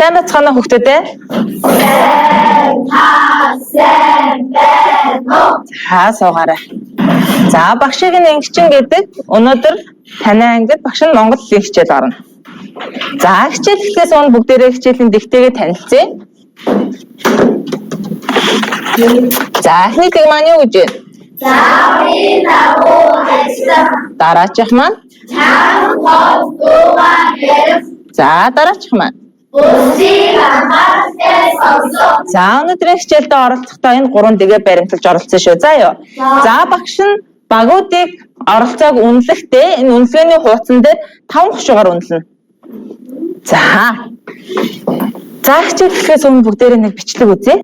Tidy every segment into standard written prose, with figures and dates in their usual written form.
Сайн бацгаана хүүхдүүд ээ. За суугаарай. За багшийн ангичин гэдэг өнөөдөр таны ангид багш нь Монгол хэлний хичээл орно. За хичээл эхлэхээс өмнө бүгдээрээ хичээлийн дэгтэйгээ танилцъя. За эхнийх маань юу гэж вэ? Заавын дагуу ажиллах. Дараачих маань? Чам ховдугаар ярих. За дараачих маань? Бүсийг анхааралтай сонсох. За өнөөдрийн хичээлдээ оролцохдоо энэ 3 дэгээ баримталж оролцсон шүү. За юу. За багш нь багуудыг оролцоог үнэлэхдээ энэ үнэлгээний хуудсан дээр 5 хушуугаар үнэлнэ. За. За хичээл эхлэхээс өмнө бүгдээрээ нэг бичлэг үзье.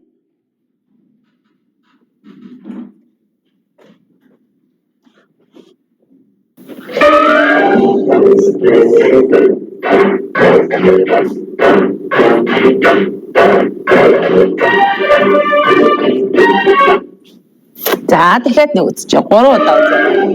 За дахиад нэг үзчихье. 3 удаа үзье.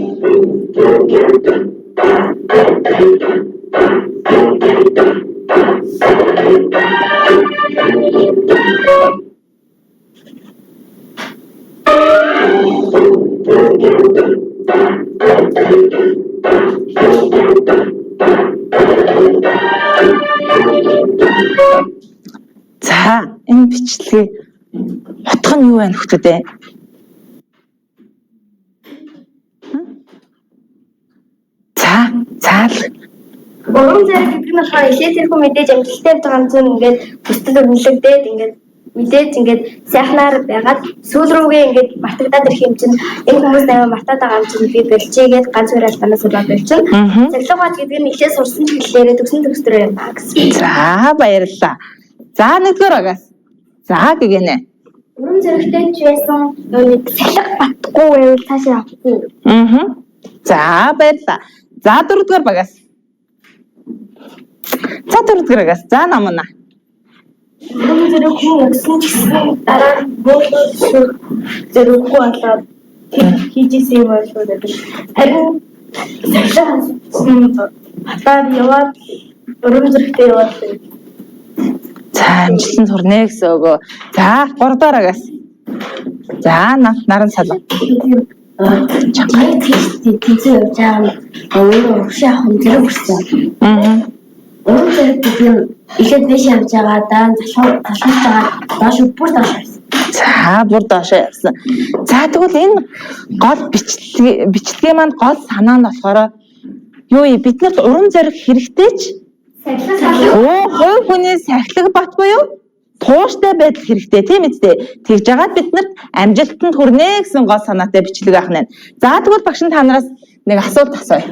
За энэ бичлэгийг утга нь юу вэ хүүхдүүд ээ? Заал. Урам зориг гэдэг нь болохоор эхлээд тэрхүү мэдээж амжилттай байгаа юм ингээд бүсдэл өрнөлөгдөөд ингээд мэдээж ингээд сайхнаар байгаад сүүл рүүгээ ингээд мартагдаад ирэх юм чинь энэ хүмүүс аймаа мартаад байгаа юм чинь би бэлчээгээд ганц хоёр албанаас болоод бэлчин. Цахилгаан гэдэг нь ихээс сурсан чиглэлээрээ төгсөн төгсдөрөө юм байна гэсэн. За баярлалаа. За нэгдүгээр агаас. За гэгэнэ. Урам зоригтой ч байсан нэг цахилга батгүй байвал цаашаа авахгүй. За баярлалаа. За дөрөвдүгээр багаас. За дөрөвдүгээр агаас. За намна. Урам зориг хүн өгсөн ч гэсэн дараа бөөлөж зориггүй болоод хийжсэн юм байна шүү дээ. Харин цахилгаан батаар яваад урам зоригтой яваад. За амжилтанд хүрнэ гэсэн өгөө. За 3 дахь агаас. За наран салуу. Чамайг тийзээ явж байгаа өөрөө урагшаа авах юм зэрэг болсон. Урам зориг гэдэг нь ихэд биш явж байгаа даан залхуулж байгаа доош бүр доош явсан. За бүр доош явсан. За тэгвэл энэ гол бичлэгийн маань гол санаа нь болохоор юу вэ? Биднэрт урам зориг хэрэгтэй ч хувь хүний сахилга бат буюу тууштай байдал хэрэгтэй тийм үстэй. Тэгж жагаад бид нарт амжилтанд хүрнэ гэсэн гол санаатай бичлэг авах нь. За тэгвэл багш нь та нараас нэг асуулт асууя.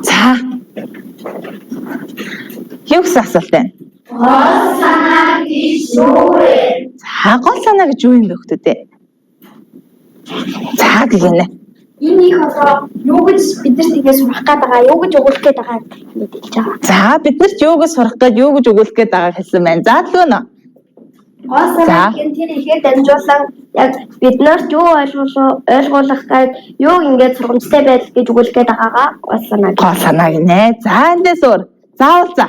За. Юу гэсэн асуулт вэ? Гол санаа гэж юу вэ? За гол санаа гэж юу юм бэ хүүхдүүд ээ? За гэнэ. Энэ их одоо юу гэж бид нар тийгээ сурах гээд байгаа, юу гэж өгүүлэх гээд байгаа мэдээж байгаа. За бид нар ч юу гэж сурах гээд юу гэж өгүүлэх гээд байгааг хэлсэн байна. За лөө нөө. Гол санаа гэн тэр ихээр дамжуулан яг бид нарт юу ойлгуулах гээд юу ингэж сургамжтай байдал гэж өгүүлэх гээд байгаагаа гол санаа. Гол санаа гинэ. За эндээс өөр. Заавал за.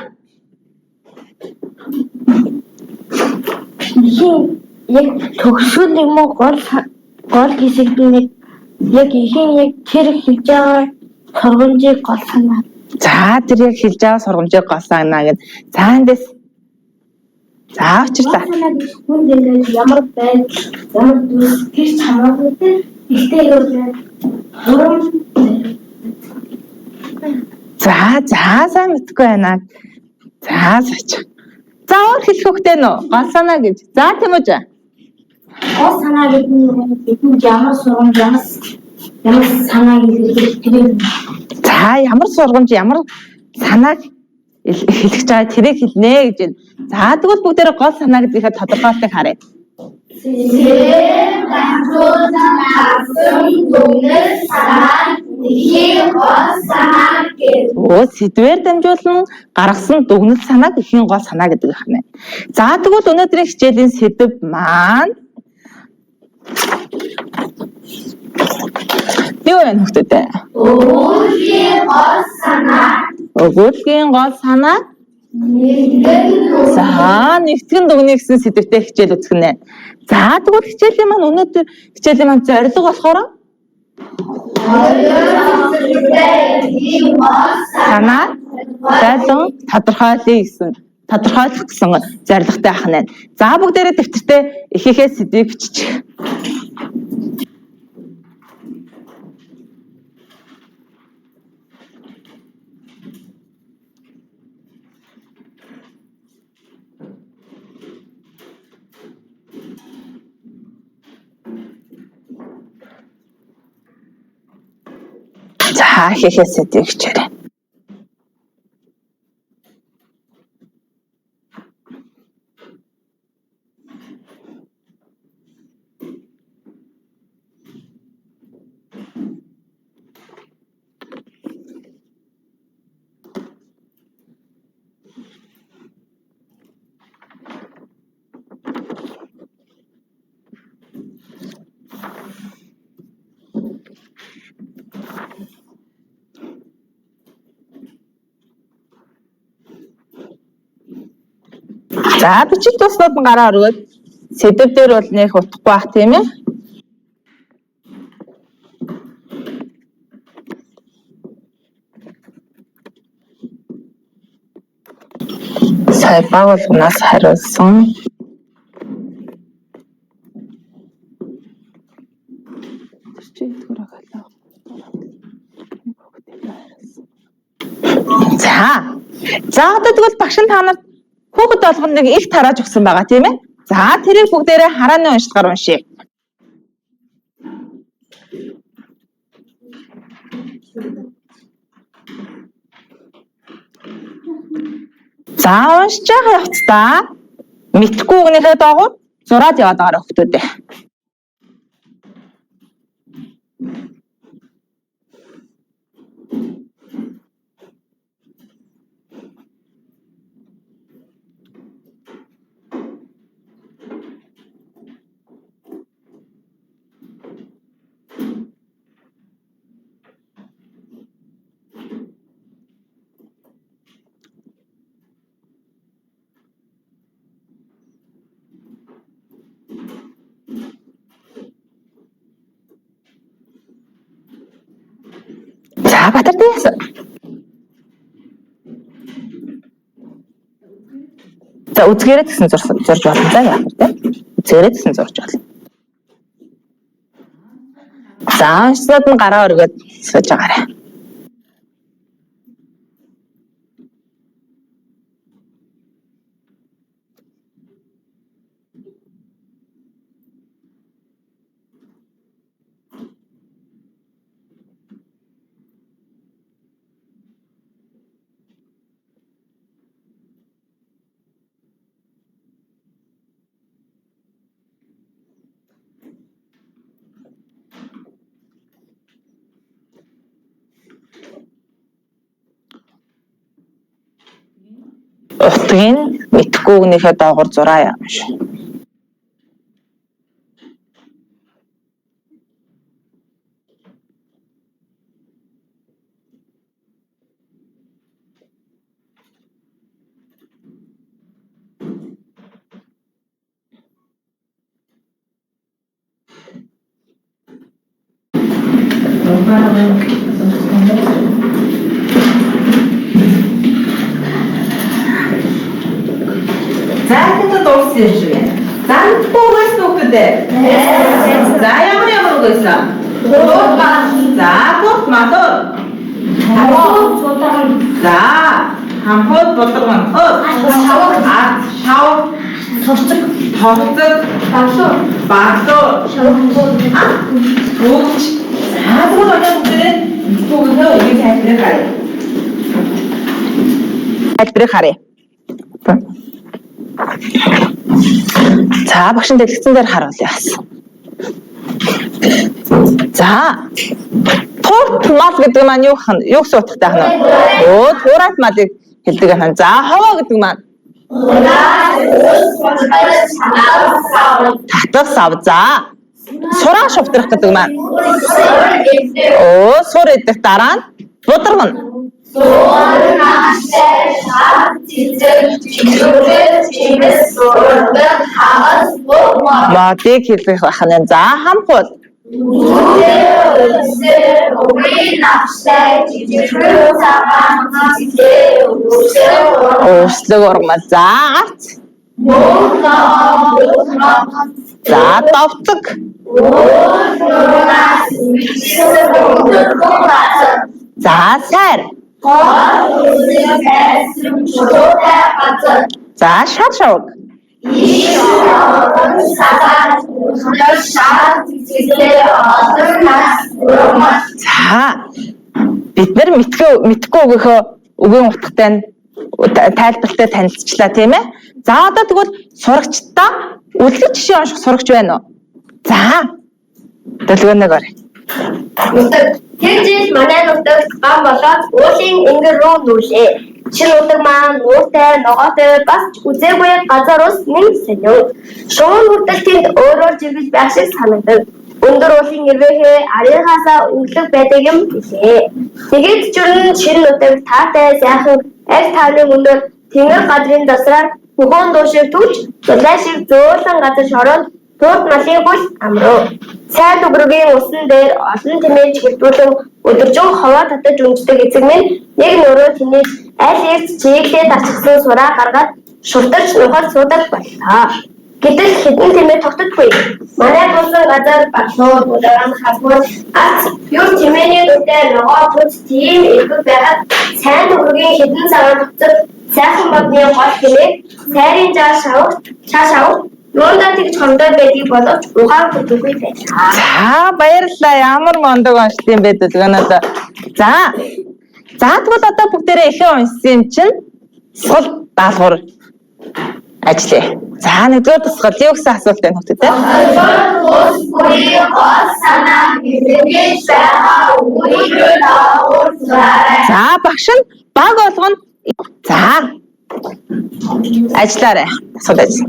Яг төгсгөл юм уу гол хэсэгт нэг яг ихэн тэр хэлж байгаа сургамжийг гол санаа. За тэр яг хэлж байгаа сургамжийг гол санаа гэд. За эндээс. За очирлаа. Хүнд ингээд ямар байдал, ямар зүйлс тэр хамаагүй ихтэй юу вэ? За сайн мэдгүй байна. За сач. За өөр хэлэх хөхтэй нөө гол санаа гэж. За тийм үү? Гол санаа гэдэг нь ямар сургамж ямар санаа гэдэг тийм. За ямар сургамж ямар санааг хэлэх чаа тэрийг хэлнэ гэж байна. За тэгвэл бүгдээрээ гол санаа гэдгийг тодорхойлтыг харъя. Сэм дамжуулан авсан дүнэлт санаа нэхийн гол санаа гэдэг. Сэдвээр дамжуулан гаргасан дүгнэлт санааг нэхийн гол санаа гэдэг юм байна. За тэгвэл өнөөдрийн хичээлийн сэдв маань юу вэ хүүхдүүд? Өөрийн гол санаа Өгүүлбэрийн гол санаа за нэгтгэн дүгнээ гэсэн сэдвтэй хичээл үзгэнэ. За тэгвэл хичээлийн маань өнөөдөр хичээлийн маань зорилго болохоор санаа байлан тодорхойлох гэсэн зорилготой ахна. За бүгдээрээ дэвтэртээ ихээхээ сэдвийг бичиж. За ихээхээ сэдвийг хичээрэй. За бичиг туслууд нь гараа өргөөд сэдв дээр бол нэх утахгүй бах тийм ээ. Сая байгууллагаас хариулсан. За одоо тэгвэл багш нь та нарт хүүхэд болгоныг их тарааж өгсөн байгаа тийм ээ. За тэрийг бүгдээрээ харааны уншлагаар уншъя. За уншиж байгаа явцдаа мэдхгүй үгнийхээ доогуур зураад яваад байгаа хүүхдүүдээ. За батартай. За үзгээрээ гэсэн зурж болно. За яах вэ? Үзгээрээ гэсэн зурж болно. За уншсад нь гараа өргөд сууж байгаарай. Утгын мэдхгүй үгнийхээ доогуур зураа явна шүү. За тэгээд дууссан шүү. За бүгээс нүгдээ. За ямар үг байсан? За гот матор. За хамхот бодлогон. Шав тоцог бүгч. За бүгд одоо бүгдээ бүгдөө үгийг тайлбарыг харъя. За багшин дэлгэцэн дээр харуулъя бас. За турт мал гэдэг маань юу гэсэн утгатай хана? Туурайт малыг хэлдэг хана. За ховоо гэдэг маань татах сав. За сураа шувтрах гэдэг маань сур идэх дараа нь будрагна. Дуунахтай шат цэцэг чичүүрэл чимэс сурдаг хагас бомоо. Модыг хэлэх бахна. За хамхуул. Үсэр үгийн навштай жижигхэн цагаан цэцэг Уушлаг ургамал. За гарц. За довцог. За сайр. За шар шавг. За бид нар мэдхгүй өгөхөө үгийн утгатай нь тайлбартай танилцчлаа тийм ээ. За одоо тэгвэл сурагчдаа үлгэр жишээ унших сурагч байна уу? За дэлгүүрнэг орё. Тэр жил манай нутагт гам болоод уулын ингэр рүү нүүлээ. Шинэ нутаг маань нууртай, ногоотой бас үзээгүй газар ус нэг сонио. Шуун хүртэл тэнд өөрөөр жиргэж байх шиг санагдаг. Өндөр уулын ирвэхээ арийнхаасаа өнгөлөг байдаг юм гэлээ. Тэгээд чүрэн шинэ нутаг таатай сайхан аль тааны өндөр тэнгэр газрын дасраар бүхэн дуушиг түлж зулай шиг зөөлөн газар шороонд Тууд малын хөл амруу. Сайн дүгргийн усан дээр олон тэмээж хэлбүүлэн өдөржин ховоо татаж өмждөг эцэг минь нэг нөрөө тэнийж аль эрт чиглээ тарчсан сураа гаргаад шуртарч нухад суудаг боллоо. Гэтэл хэдэн тэмээ тогтдоггүй. Манай болсон газар багшууд удаан хасмал ац юу тэмээний дэвтэр ногоо төц тийм их байгаад сайн дүгргийн хэдэн цагаар тогтцод сайхан бодны гол хэмээг сайрын цааш авах Лондон тэгж хомдоо байдгийг боловч угаан хөтөлгүй байлаа. За баярлалаа. Ямар мондог уншд юм бэ дэлгэнүүд. За тэгвэл одоо бүгдээрээ эхлээ уншсан чинь сул даалгавар ажиллая. За нэгдүгээр тусгал юу гэсэн асуулт байна хөө тэ? Ус бүрийн гол санаа хэрэгжиж байгаа үгээр даурсарай. За багш нь баг болгоно. За ажиллаарай. Асуулт ажил.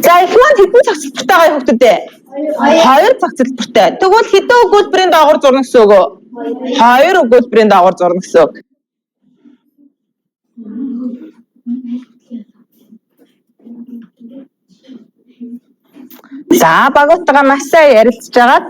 За их маань хэдэн цагцлбартай байгаа хүүхдүүд ээ? 2 цагцлбартай. Тэгвэл хэдэн өгүүлбэрийн дагавар зурна гэсэн үг үү? 2 өгүүлбэрийн дагавар зурна гэсэн үг. За багуудтайгаа маш сайн ярилцж агаад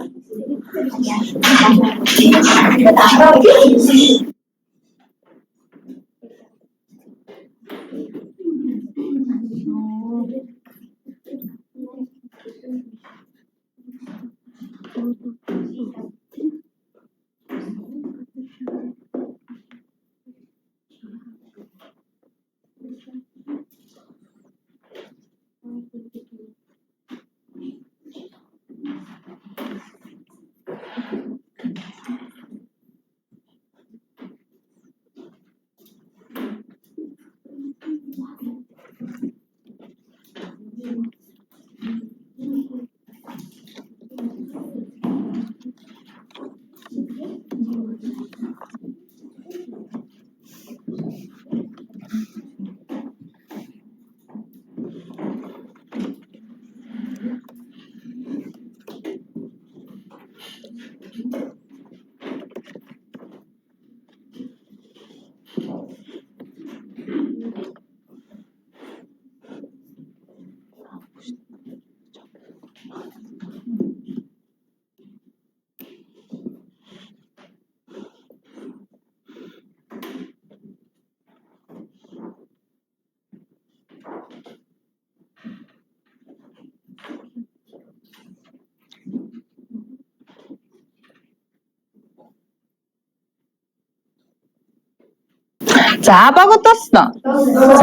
За багууд болсон уу?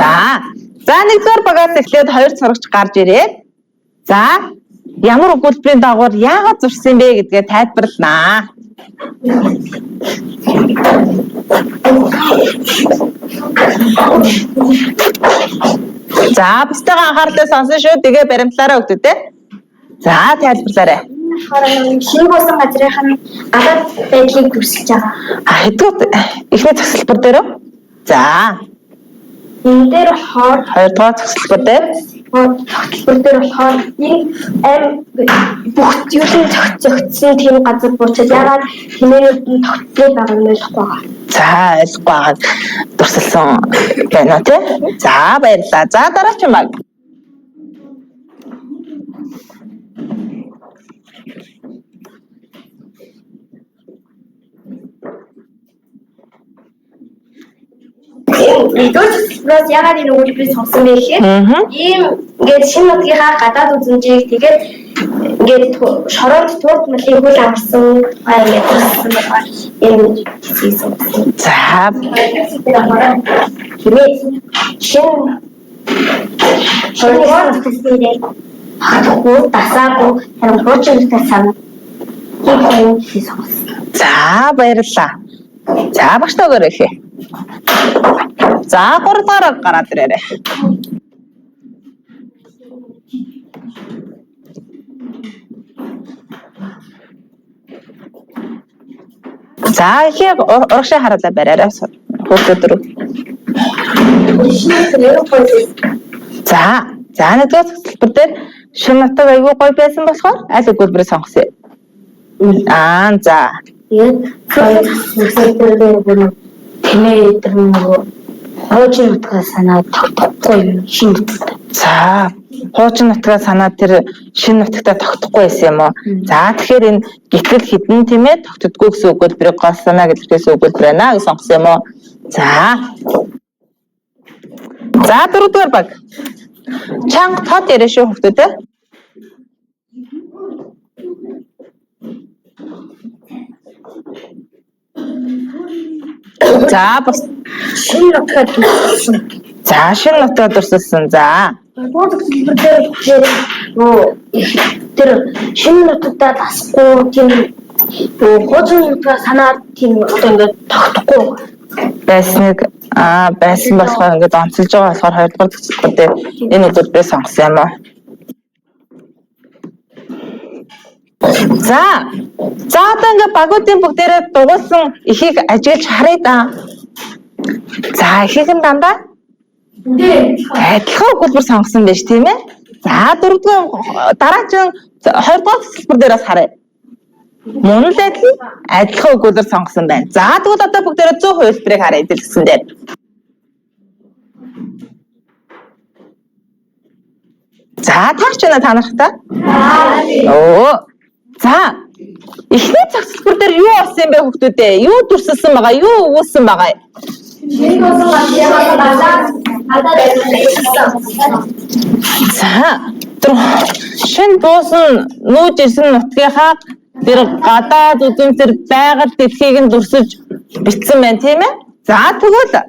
За нэгдүгээр багаас эхлээд 2 сурагч гарч ирээд за ямар өгүүлбэрийн дагавар яагаад зурсан бэ гэдгээ тайлбарланаа. За бусдаа анхаарлаа сонсон шүү. Тэгээ баримтлаараа өгдөө те. За тайлбарлаарай. Шинэ болсон газрын гадаад байдлыг дүрсэж байгаа. Хэдүүд ихний засалбар дээр үү? За. Энэ дээр 2 дахь засалбар дээр тогтолбор дээр болохоор энэ аим бүх зүйлийн зохицсон тийм газар буучаад ягаад хэмээнүүд нь тогтцоо байгаа нь ойлгохгүй байгаа. За ойлгохгүй байгаа дурсалсан байна уу тий? За баярлалаа. За дараагийн баг. Нэгдүгээр ягаад энэ үйлдвэрийг сонгосон бэ гэхээр ийм ингээд шинэ нутгийнхаа гадаад үзмжийг тэгээд ингээд шороонд турд малын хөл амарсан ингээд төрсөн байгаа энэ хийсэн. За хэмээ шинэ шороонд төсөөлөл хатахгүй дасаагүй харин хуучинтай санаа хийсэн. за баярлалаа. За багтаагөр ихэ. За 3 дахь гараад ирээрэй. За ихе урагшаа хараалаа бариараа хүүхдүүд рүү. За нэгдүгээр хөтөлбөр дээр шинэ нутаг аягүй гоё байсан болохоор аль өгүүлбэрээ сонгосон. За. Тэгээд хөтөлбөр тэмээ дээр нөгөө хуучин нутгаа санаа тогтохгүй шинэ нутаг. За хуучин нутгаа санаа тэр шинэ нутагтаа тогтохгүй байсан юм уу? За тэгэхээр энэ гитгэл хідэн тийм ээ тогтдоггүй гэсэн өгүүлбэрийг гол санаа гэдгээс өгүүлбэр байна гэж сонгосон юм уу? За 4 дугаар баг. Чанга тод яриа шүү хүүхдүүд. За бас Шинэ нутгаа төрсөн. за шинэ нутгаа дурсалсан. За Тэр шинэ нутагтаа тасахгүй тийм хуучин нутгаа санаа тийм одоо ингээд тогтохгүй байсныг байсан болохоор ингээд онцолж байгаа болохоор 2 дугаар төсөлбөр дээр энэ өгүүлбэрээ сонгосон юм уу? За одоо ингээд багуудын бүгдээрээ дугуулсан ихийг ажиглаж харъя да. За ихийг нь дандаа адилхан өгүүлбэр сонгосон байж тийм ээ. За 4 дугаар дараагийн 2 дугаар төсөлбөр дээр бас харъя. Мөн л адилхан өгүүлбэр сонгосон байна. За тэгвэл одоо бүгдээрээ 100% хэлбэрийг харъя гэсэн дээр. За таарч байна та нартай? Оо. За эхний цагтсалбар дээр юу болсон юм бэ хүүхдүүдээ? Юу дүрсэлсэн байгаа? Юу өгүүлсэн байгаа? За шинэ буусан нүүж ирсэн нутгийнхаа тэр гадаад үзмжээр байгаль дэлхийг нь дүрсэлж бичсэн байна тийм ээ? За тэгвэл 2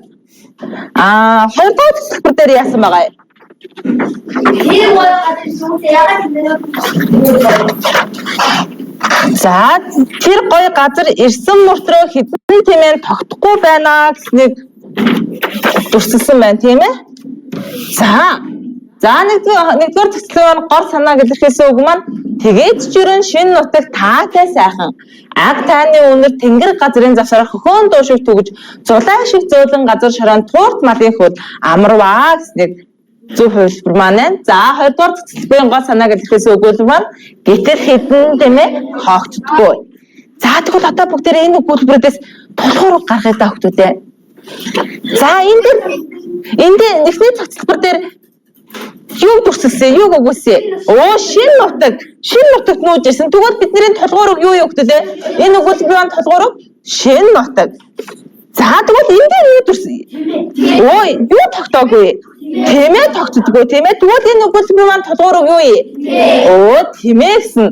дахь төсөлбөр дээр яасан байгаа юм? За тэр гоё газар ирсэн мөртрөө хідэн тэмээ тогтохгүй байна гэснийг дүрсэлсэн байна тийм ээ? За нэгдүгээр төсөлбөр гол санаа илэрхийлсэн үг маань тэгээд жирэн шинэ нутаг таатай сайхан аг тааны үнэр тэнгэр газрын завсараа хөхөөн дуушиг түгж зулай шиг зөөлөн газар шороон туурт малын хөл амарваа гэснийг зөв хувилбар маань. За 2 дугаар төсөлбөрийн гол санааг илэрхийлсэн өгүүлбэр маань гэтэл хідэн тэмээ хоогтдаггүй. За тэгвэл одоо бүгдээрээ энэ өгүүлбэрээс тулгуур гаргая да хүүхдүүдээ. За энд эхний төсөлбөр дээр юу дүрсэлсэн, юу өгүүлсэн? Оо шинэ нутагт нүүж ирсэн. Тэгвэл бидний тулгуурыг юу өгдөлээ? Энэ өгүүлбэрийн тулгуурыг шинэ нутаг. За тэгвэл энэ дээр юу дүрсэн? Ой, юу тогтоогүй? Тэмээ тогтдоггүй тийм ээ. Тэгвэл энэ өгүүлбэр маань тулгуур юу юм? Оо тэмээ гэсэн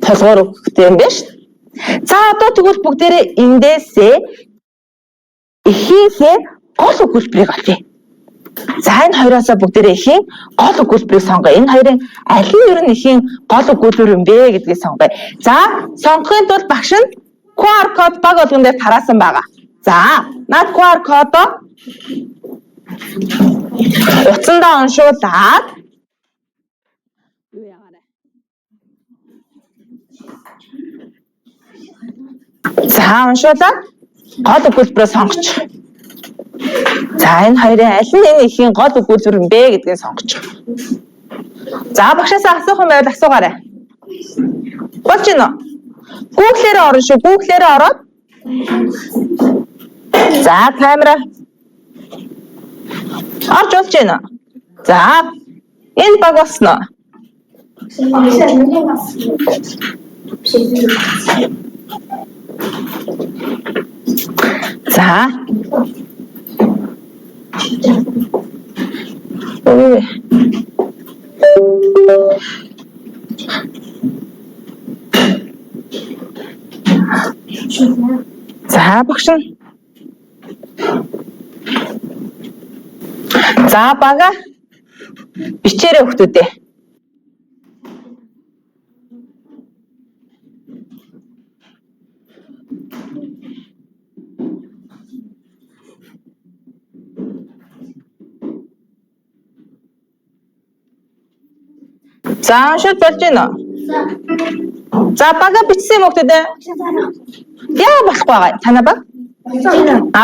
тулгуур өгөхтэй юм байна шүү. За одоо тэгвэл бүгдээрээ эндээсээ эхийнхээ гол өгүүлбэрийг олъё. За энэ хоёроосоо бүгдээрээ эхийн гол өгүүлбэрийг сонгоё. Энэ хоёрын аль нь ер нь эхийн гол өгүүлбэр юм бэ гэдгийг сонгоё. За сонгохын тулд багш нь QR код баг болгон дээр тараасан байгаа. За наад QR кодоо утсандаа уншуулаад за уншуулаад гол өгүүлбэрээ сонгоч. За энэ хоёрын аль нь энэ эхийн гол өгүүлбэр юм бэ гэдгийг сонгоч. За багшаас асуух юм байвал асуугаарай. Болж гинэ үү? Google-ээр орно шүү. Google-ээр ороод. За камера. Орж болж гинэ. За энэ баг босноо. За. Ой. За багш нь. За бага. Бичээрэй хүүхдүүдээ. За уншиж болж байна уу? За бага бичсэн юм хүүхдүүдээ. Яа болохгүй байгаа. Танаа баг?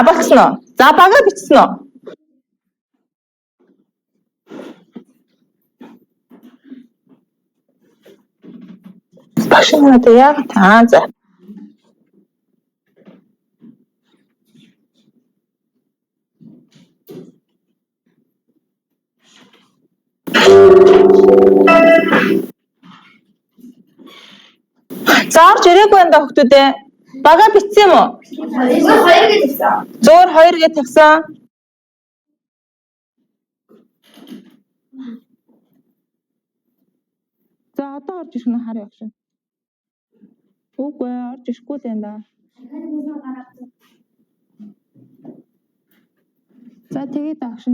Болсон уу? За бага бичсэн үү? Багш надад яг за. За орж ирээгүй энэ хүүхдүүдээ. Бага бичсэн юм уу? Зөөр 2 гэж тавьсан. За одоо орж ирэх нь харъя багш. Үгүй орж ирэхгүй л энэ да. За тэгээд багш.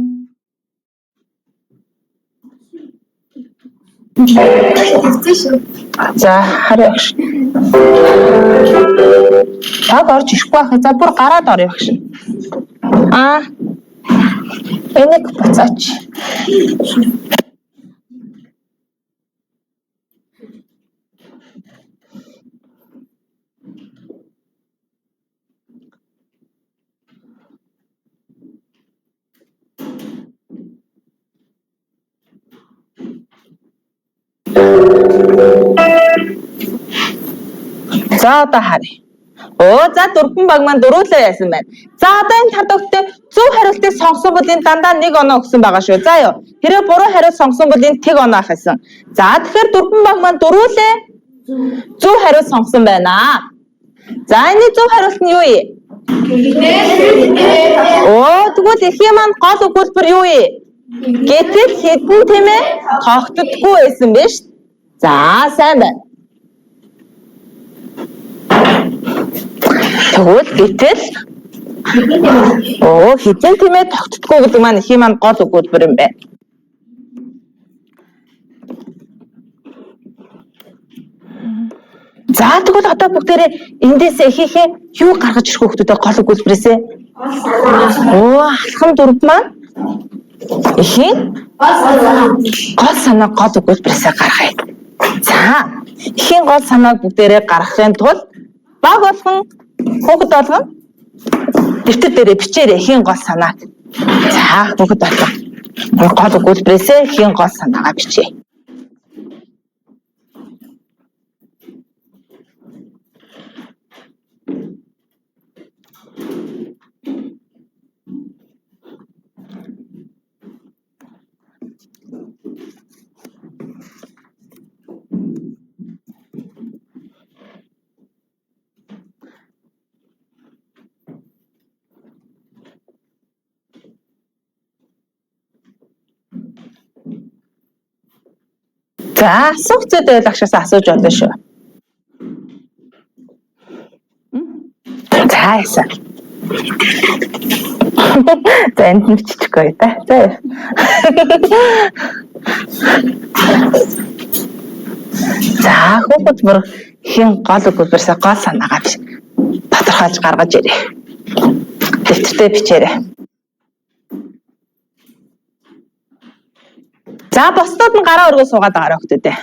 За харъя багш. Яг орж ирэхгүй байх. За бүр гараад орё багш. Энийг буцаач. За одоо харъя. За дөрвөн баг маань дөрүүлээ яасан байна. За одоо энэ тавдагтээ зөв хариултыг сонгосон бол энэ дандаа 1 оноо өгсөн байгаа шүү. За ёо. Хэрэв буруу хариулт сонгосон бол энэ тэг оноо ахсан. За тэгэхээр дөрвөн баг маань дөрүүлээ зөв хариулт сонгосон байна. За энэ зөв хариулт нь юу вэ? Тэгвэл эхийн маань гол өгүүлбэр юу вэ? Гэтэл хэдэн тийм ээ тогтдоггүй байсан биз? За сайн байна. Тэгвэл гэтэл хэдэн тийм ээ тогтдоггүй гэдэг маань эхийн маань гол өгүүлбэр юм байна. За тэгвэл одоо бүгдээрээ эндээс ихийнхээ юу гаргаж ирэх хүүхдүүдэд гол өгүүлбэрээсээ? Алхам дурд маань эхийн гол санаа гол өгүүлбэрээсээ гаргая. За эхийн гол санааг бүгдээрээ гаргахын тулд баг болгон хүүхэд болгон дэвтэр дээрээ бичээрэй эхийн гол санааг. За хүүхэд болгон гол өгүүлбэрээсээ эхийн гол санаагаа бичээ. За асуух зүйтэй багшаас асууж болно шүү. За яасан. За энд нь чичггүй та. За. За хүүхэд бүр хин гол өгүүлбэрсээ гол санаагаа тодорхойлж гаргаж ирээ. Дэвтэртээ бичээрэй. За босдод нь гараа өргөө суугаад байгаа хүүхдүүдээ.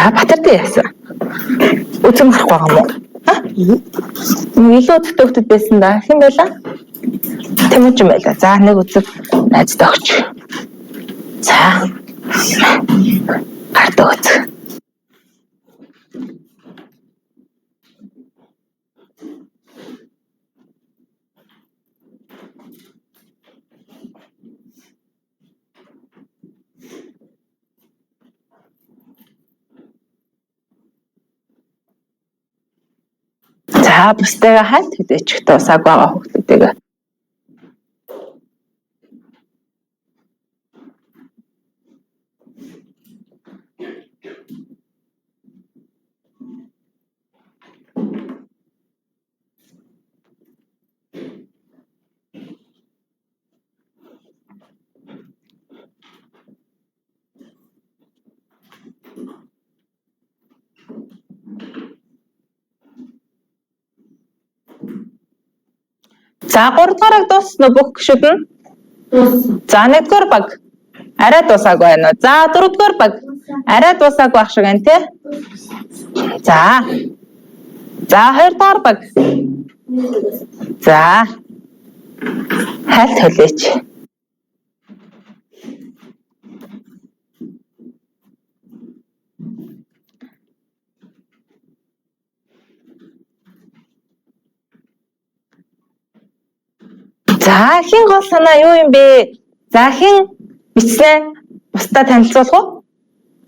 За Батартай яасан. Үзэн гарахгүй байгаа юм уу? Илүү төтөөхдөд байсан да. Хэн байла? Тэмүүжин байла. За нэг үзэг найзтай өгч. За. Гартаа үзэг. За бусдаа хальт хөдөөчих дуусааг байгаа хүмүүстэйгээ. За 3 дугаарыг дуусна бүх гişүүд нь. За 1 дугаар баг арай дуусаагүй байна уу? За 4 дугаар баг арай дуусаагүй байх шиг байна те. За. За 2 дугаар баг. За. Хальт хөлөөч. За хин гол санаа юу юм бэ? За хин бичснээ бусдад танилцуулах уу?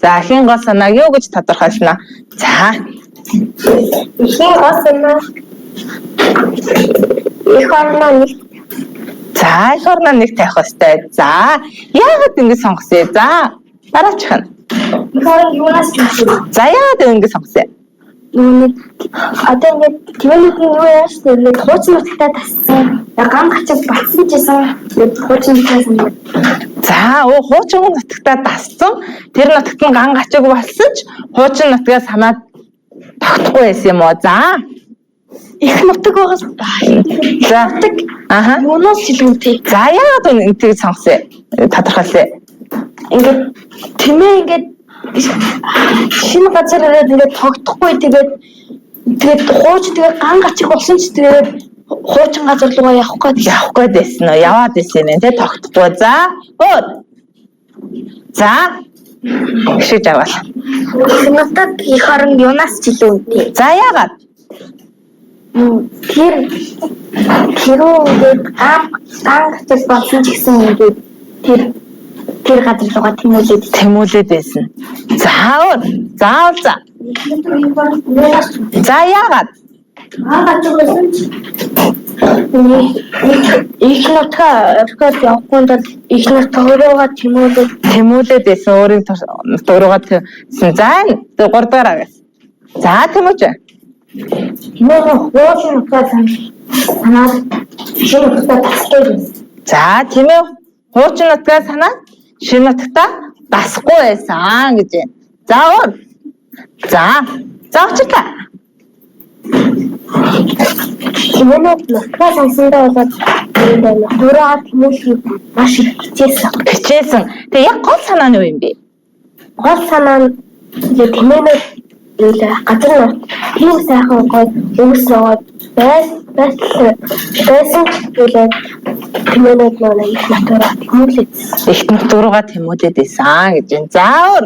За хин гол санаа юу гэж тодорхойлно? За Хин гол санаа их орноо нэг. За их орноо нэг тавих хэрэгтэй. За яагаад ингэ сонгосон? За дараачих нь. Их орн юунаас ч юм. За яагаад ингэ сонгосон? Нүг одоо ингээд тэмүүлгийн юу яаш тэгээд хуучин нутагтаа тассан. Гам гачаад батсан гэсэн хуучин нутгаас. За хуучин нутагтаа тассан. Тэр нутагт нь ган гачааг болсон ч хуучин нутгаас хамаад тогтохгүй байсан юм уу? За Их нутаг байгаас. за аха Юунаас ч илүүтэй. за яагаад энэ сонгосон? Тодорхойлъё. Ингээд тэмээ ингээд шинэ газар ирээд ингээд тогтохгүй тэгээд хууч тэгээд ган гачиг болсон ч тэгээд хуучин газар руугаа явах Явахгүй байсан уу? Яваад байсан нэ тэ тогтохгүй. За өө. За шиж авал. нутаг их орн юунаас ч илүүтэй. За яагаад? Тэр ингээд ган гачиг болсон ч гэсэн ингээд тэр газар руугаа Тэмүүлээд байсан. За өө. Заавал за. За яагаад? их нутгаа орхиод явахгүй тул их нутгаа руугаа Тэмүүлээд байсан өөрийн нутгаараа гэсэн. За 3 дугаар агаас. За Тэмүүж. тэмээ хуучин нутгаа санаад шинэ нутгаа тасдаг. За Тэмээ хуучин нутгаа санаад шинэ нутагтаа дасахгүй байсан гэж байна. За өө. За очлаа. Тэмээ нутгаа сансандаа болоод нутгаа тэмүүлэх маш их Хичээсэн. Тэгээ яг гол санаа нь юу юм бэ? гол санаа нь тэмээнүүд газар нут тийм сайхан гол өнгөрсөн байсан гэлээ тэмээнүүд нөө их нутгаа тэмүүлээд Их нутгаараа тэмүүлээд байсан гэж байна. За өө.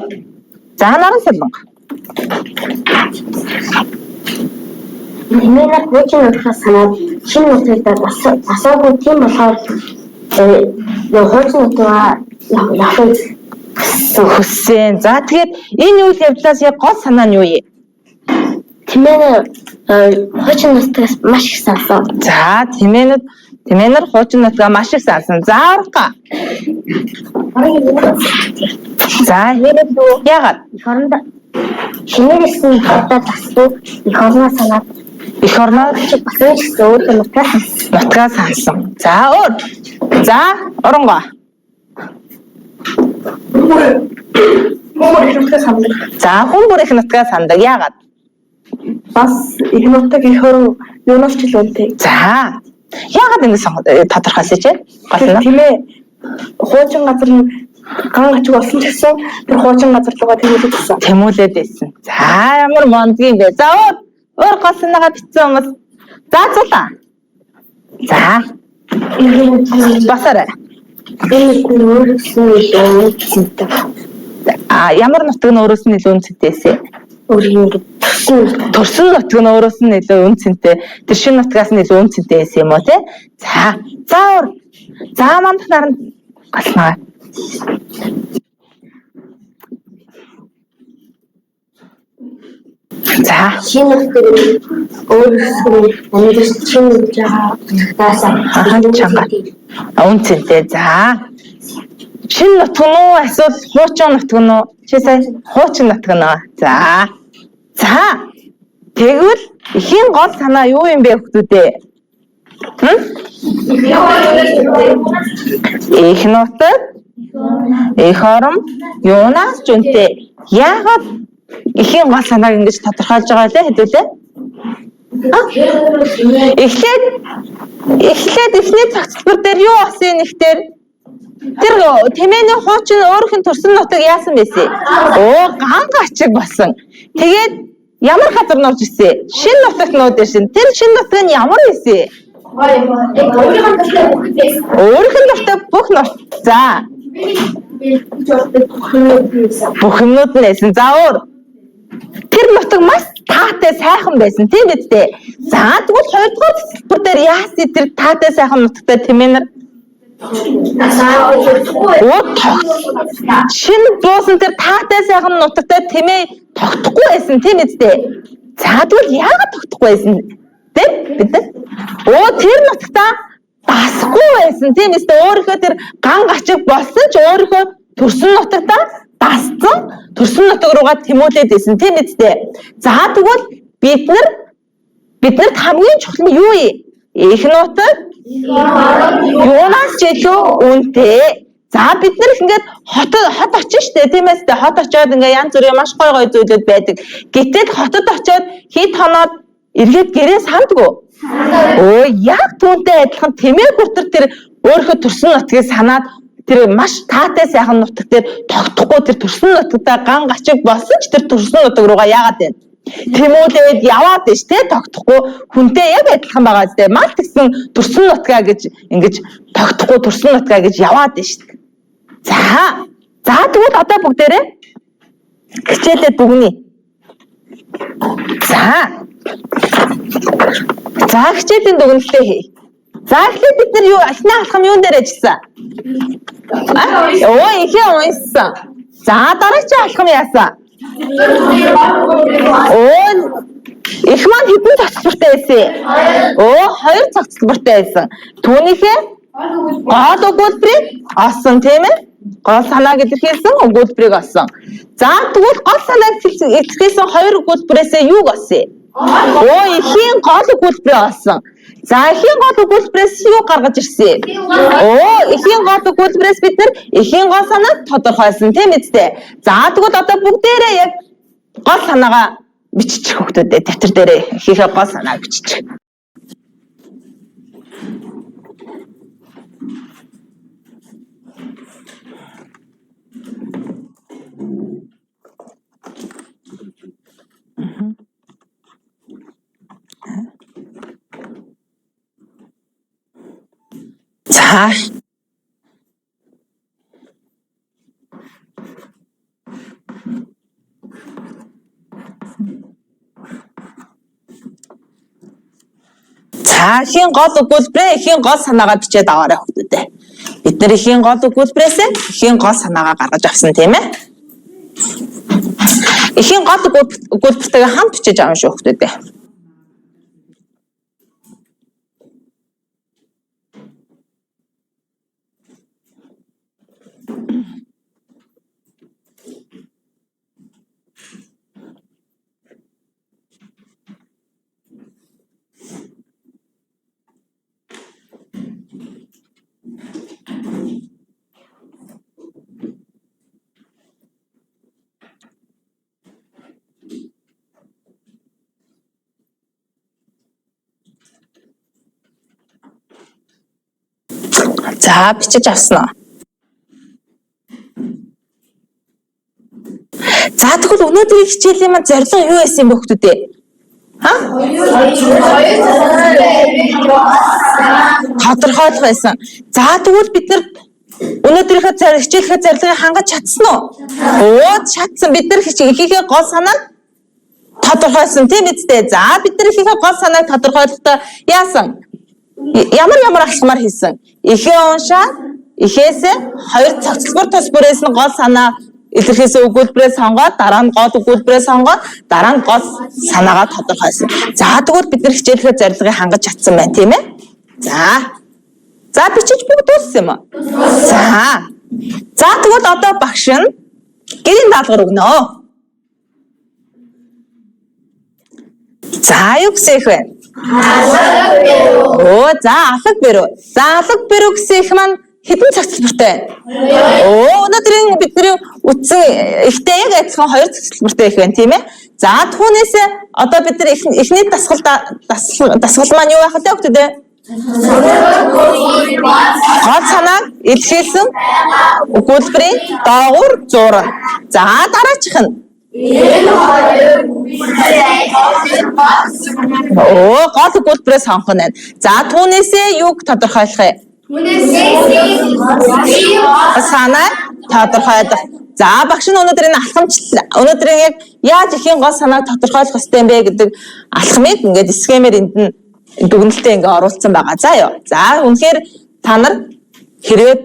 За наран солонго. тэмээнүүд хуучин нутгаа санаад шинэ нутагтаа асуугүй тийм болохоор хуучин нутгаа явах Хүссэн. За тэгээд энэ үйл явдлаас яг гол санаа нь юу юм? тэмээ хуучин нутгаас маш их сансан. За тэмээнэр хуучин нутгаа маш их сансан. За урах. За яагаад? Их оронд шинээрсэн хадаа тасгүй их орноо санаад Их орноо басан ч гэсэн өөр нутгаа сансан. За өөр. За оронгоо. За хүмүүр их нутгаа сандаг. Яагаад? бас их нутаг их орон юунаас ч илүүтэй. За яагаад ингэ тодорхойлсон чи? Гол нь Тэмээ хуучин газар нь Ган ачиг болсон ч гэсэн тэр хуучин газар руугаа тэмүүлээд байсан. Тэмүүлээд байсан. За ямар мондгийн бэ? За өөр гол санаагаа бичсэн хүмүүс. За зулаа. За. Басараа. Энэ өөрөөсөн илүү үнэтэй. Ямар нутаг нь өөрөөс нь илүү үнэтэйсэ? Өөрийн Төрсөн нутаг нь өөрөөс нь илүү үнэтэй. Тэр шинэ нутгаас нь илүү үнэтэй байсан юм уу те? За өөр. За мандах наран галнаа. За шинэ нутаг өөрөөсөн амьд шинэ нутгаас чанга. Үнэтэй. За. Шинэ нутаг нь уу эсвэл хуучин нутаг нь уу? Чи сая хуучин нутаг нь. За. Тэгвэл эхийн гол санаа юу юм бэ хүүхдүүдээ? Их нутаг, их орон, юунаас ч үнэтэй. Яагаад эхийн гол санааг ингэж тодорхойлж байгаа лээ хэдүүлээ? Эхлээд эхний цагтбар дээр юу болсон нэгтэр? Тэр тэмээний хуучин өөрийнх нь төрсөн нутаг яасан байсан? Ганга ачиг болсон. Тэгээд ямар газар нууж ирсэн? Шинэ нутагт нууд ирсэн. Тэр шинэ нутаг нь ямар байсан? Өөрийнх нь нутаг бүх нутаг. За. Бүх юмнууд нь байсан. За өөр. Тэр нутаг маш таатай сайхан байсан тийм биз дээ. За тэгвэл хоёрдугаар бүр дээр яасан тэр таатай сайхан нутагтай тэмээнэр шинэ буусан тэр таатай сайхан нутагтай тэмээ тогтохгүй байсан тийм биз дээ. За тэгвэл яагаад тогтохгүй байсан тийм бид нар? Тэр нутагтаа дасахгүй байсан тийм биз дээ. Өөрийнхөө тэр ганг ачиг болсон ч өөрийнхөө төрсөн нутагтаа дассан төрсөн нутаг руугаа тэмүүлээд байсан тийм биз дээ. За тэгвэл биднэрт хамгийн чухал нь юу вэ? Их нутаг юунаас ч илүү үнэтэй. За бид нар ингээд хот очиж штэ тийм ээ. Хот очиод ингээ янз бүрийн маш гой зүйлүүд байдаг. Гэтэл хотод очиод хит хоноод эргээд гэрээ сандгүй. Яг түүнтэй адилхан тэмээ бүртэр тэр өөрийнхөө төрсөн нутгийг санаад тэр маш таатай сайхан нутаг дээр тогтохгүй тэр төрсөн нутагтаа ганг ачиг болсон ч тэр төрсөн нутаг руугаа яагаад байна? Тэмүүлээд яваад биш те тогтохгүй хүнтэй яг адилхан байгаа зү. Мал гэсэн төрсөн нутгаа гэж ингэж тогтохгүй төрсөн нутгаа гэж яваад биш. За тэгвэл одоо бүгдээрээ хичээлээ дүгнэе. За хичээлийн дүгнэлтээ хий. За эхлээд бид нар юу эхний алхам юун дээр ажилласан? Ихээ уншсан. За дараагийн алхам яасан? Их маань хэдэн цогцлбортой байсан? 2 цогцлбортой байсан. Түүнийхээ гол өгүүлбэрийг олсон тийм ээ? Гол санааг илэрхийлсэн өгүүлбэрийг олсон. За тэгвэл гол санааг илэрхийлсэн 2 өгүүлбэрээсээ юуг олсон? Эхийн гол өгүүлбэрээ олсон. За эхийн гол өгүүлбэрээс юу гаргаж ирсэн? Эхийн гол өгүүлбэрээс бид нар эхийн гол санааг тодорхойлсон тийм үстэй. За тэгвэл одоо бүгдээрээ яг гол санаагаа биччих хүүхдүүдээ дэвтэр дээрээ ихийнхээ гол санааг биччих. За. Эхийн гол өгүүлбэрээ эхийн гол санаагаа бичээд аваарай хүүхдүүдээ. Бид нар эхийн гол өгүүлбэрээс эхийн гол санаагаа гаргаж авсан тийм ээ. Эхийн гол өгүүлбэртэйгээ хамт бичиж авна шүү хүүхдүүдээ. За бичиж авсан уу? өнөөдрийн хичээлийн маань зорилго юу байсан бэ хүүхдүүд ээ? Тодорхойлох байсан. За тэгвэл бид нар өнөөдрийнхөө хичээлийнхээ зорилгыг хангаж чадсан уу? Чадсан. Бид нар ихийнхээ гол санааг тодорхойлсон тийм үстэй. За бид нар ихийнхээ гол санааг тодорхойлохдоо яасан? Ямар алхмаар хийсэн? Ихээ уншаад ихээсээ 2 цогцлбор тус бүрээс нь гол санаа илэрхийлсэн өгүүлбэрээ сонгоод дараа нь гол өгүүлбэрээ сонгоод дараа нь гол санаагаа тодорхойлсон. За тэгвэл бид нар хичээлийнхээ зорилгыг хангаж чадсан байна тийм ээ? За бичиж бүгд дууссан юм уу? За тэгвэл одоо багш нь гэрийн даалгавар өгнө. За юу гэх вэ? За алаг бэрүү. За алаг бэрүү гэсэн их маань хэдэн цогцлбортой байна? Өнөөдрийн бидний үтсэн ихтэй яг адилхан 2 цогцлбортой их байна тийм ээ? За түүнээсээ одоо бид нар эхний дасгал маань юу байх вэ хүүхдүүд? Гол санааг илэрхийлсэн өгүүлбэрийн доогуур зураг. За дараачих нь гол өгүүлбэрээ сонгох нь. За түүнээсээ юуг тодорхойлох вэ? Санааг тодорхойлох. За багш нь өнөөдрийн өнөөдрийн яг яаж ихийн гол санааг тодорхойлох ёстой юм бэ гэдэг алхмыг ингээд схемээр энд нь дүгнэлтэд ингээ оруулсан байгаа. За ёо. За үнэхээр та нар хэрэг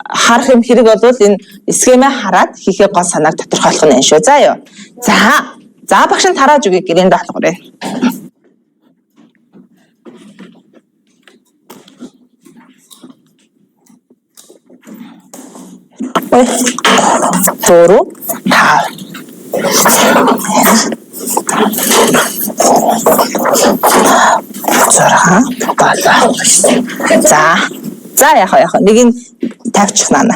харах юм хэрэг болвол энэ схемээ хараад хийхээ гол санааг тодорхойлох нь шүү. За ёо. За багш нь тарааж өгье гэрийн даалгаврыг. Зуру таа. За яах нэг нь тавьчих нана.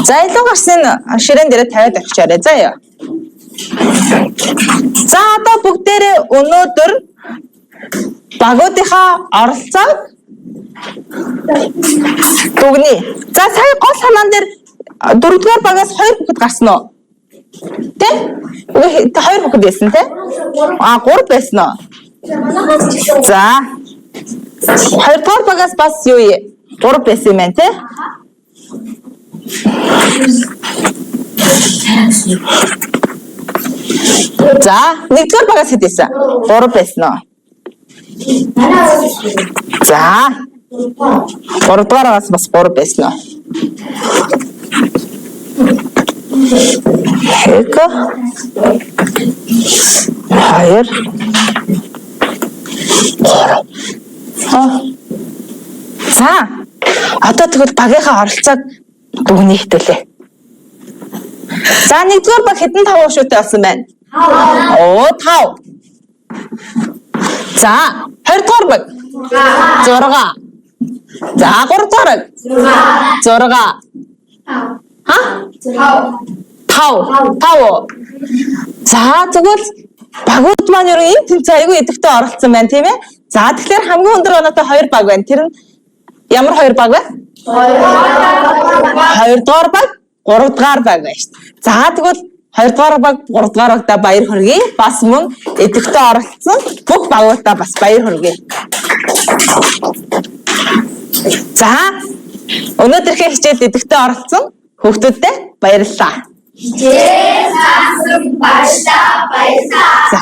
За илүү гарсан ширээн дээр тавиад авчаарай. За яа. За одоо бүгдээрээ өнөөдөр багуудынхаа оролцоог дүгнэе. За сая гол санаан дээр 4-р багаас 2 хүүхэд гарсан уу? Тэ? 2 хүүхэд байсан тэ? 3 байсан уу? За 2-р багаас бас юу ээ? 3 байсан юм байна тэ? За 1-р багаас хэд байсан? 3 байсан уу? За 3-р бас 3 байсан уу? Хэко 2 За одоо тэгвэл багийнхаа оролцоог дүгнэе хэлээ. За 1-р баг хэдэн 5 уушуутай болсон байна? 5. За 2-р баг 6. За 3-р баг 6. 5. За тэгвэл багууд маань ер нь энэ тэмцээн айгүй идэвхтэй оролцсон байна тийм ээ. За тэгэхээр хамгийн өндөр оноотой 2 баг байна. Тэр нь ямар 2 баг вэ? 2-р баг, 3-р баг байна шүү дээ. За тэгвэл 2-р баг, 3-р багта баяр хүргэе. Бас мөн идэвхтэй оролцсон бүх багуудаа бас баяр хүргэе. За өнөөдрийнхээ хичээлд идэвхтэй оролцсон хүүхдүүдтэй баярлалаа. Хичээл заасан багшаа баярлалаа. За